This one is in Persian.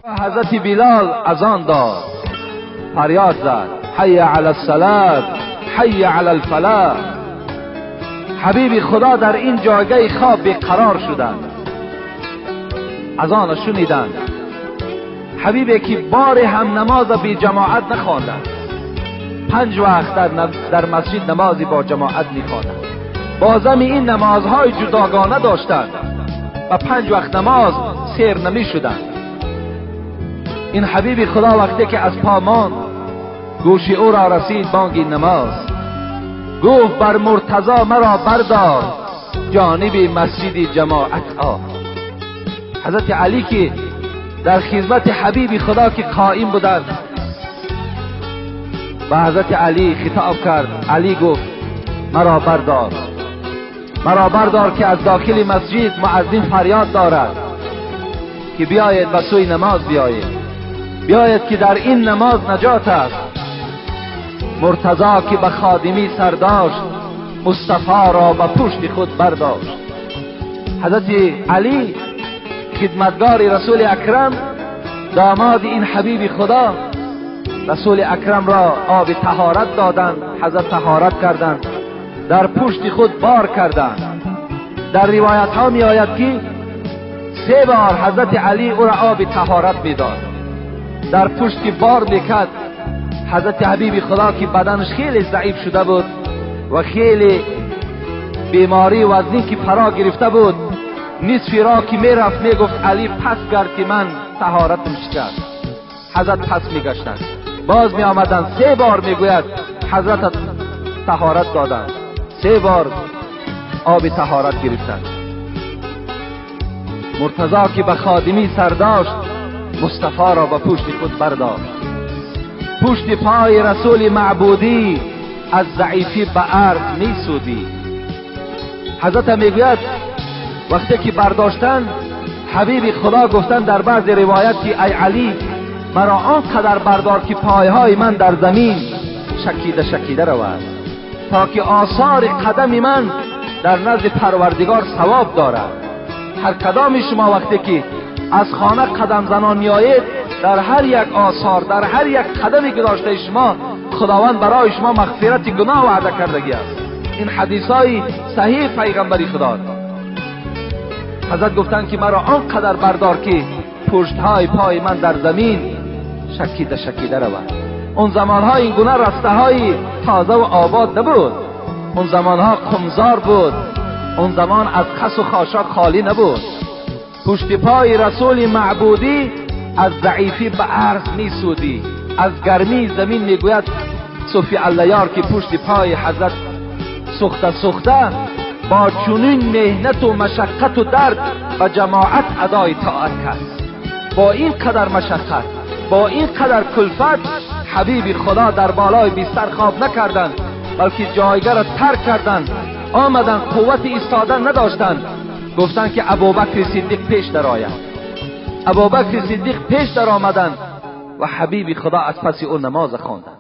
حضرت بلال اذان داد، فریاد زد حی علی الصلاة حی علی الفلاح. حبیب خدا در این جایگاه خواب بیقرار شدند، اذان شنیدند. حبیبی که بار هم نماز بی جماعت نخواندند، 5 وقت در مسجد نمازی با جماعت میخواندند. بازم این نمازهای جداگانه داشتند و 5 وقت نماز سیر نمی شدند. این حبیب خدا وقتی که از پا ماند، گوش او را رسید بانگ نماز، گفت بر مرتضی مرا بردار جانب مسجد جماعت آ. حضرت علی که در خدمت حبیب خدا که قائم بودند و حضرت علی خطاب کرد، علی گفت مرا بردار، مرا بردار که از داخل مسجد مؤذن فریاد دارد که بیاید و سوی نماز بیاید، بیاید که در این نماز نجات است. مرتضی که به خادمی سر داشت، مصطفی را به پشت خود برداشت. حضرت علی خدمتگار رسول اکرم، داماد این حبیب خدا، رسول اکرم را آب طهارت دادند، حضرت طهارت کردند، در پشت خود بار کردند. در روایت ها می آید که 3 بار حضرت علی او را آب طهارت میداد، در پشت بار میکرد. حضرت حبیب خدا که بدنش خیلی ضعیف شده بود و خیلی بیماری وزنی که فرا گرفته بود، نصف را که میرفت میگفت علی پس کرد که من طهارتم شکست. حضرت پس میگشتند، باز می آمدند، 3 بار میگوید حضرت طهارت دادند، 3 بار آب طهارت گرفتند. مرتضی که به خادمی سر داشت، مصطفی را به پشت خود برداشت. پشت پای رسول معبودی از ضعیفی به عرض می سودی. حضرت میگوید وقتی که برداشتن حبیب خدا گفتن در بعض روایت که ای علی مرا آنقدر بردار که پایهای من در زمین شکیده شکیده رود، تا که آثار قدم من در نزد پروردگار ثواب دارد. هر کدام شما وقتی که از خانه قدم زنان میآیید، در هر یک آثار، در هر یک قدمی که داشته شما، خداوند برای شما مغفرت گناه وعده کردگی است. این حدیثای صحیح پیغمبری خدا. حضرت گفتند که مرا آنقدر بردار که پشتهای پای من در زمین شکیده شکیده رود. اون زمانها این گونه رسته های تازه و آباد نبود، اون زمانها قمزار بود، اون زمان از خس و خاشاک خالی نبود. پشت پای رسول معبودی از ضعیفی به عرض می سودی. از گرمی زمین میگوید صوفی اللیار که پشت پای حضرت سخته سخته با چنین مهنت و مشقت و درد و جماعت ادای طاعت کرد. با این قدر مشقت، با این قدر کلفت، حبیب خدا در بالای بستر خواب نکردند، بلکه جایگاه را ترک کردند، آمدن قوت ایستادن نداشتند. گفتند که ابوبکر صدیق پیش در آید. ابوبکر صدیق پیش در آمدند و حبیب خدا از پس او نماز خواندند.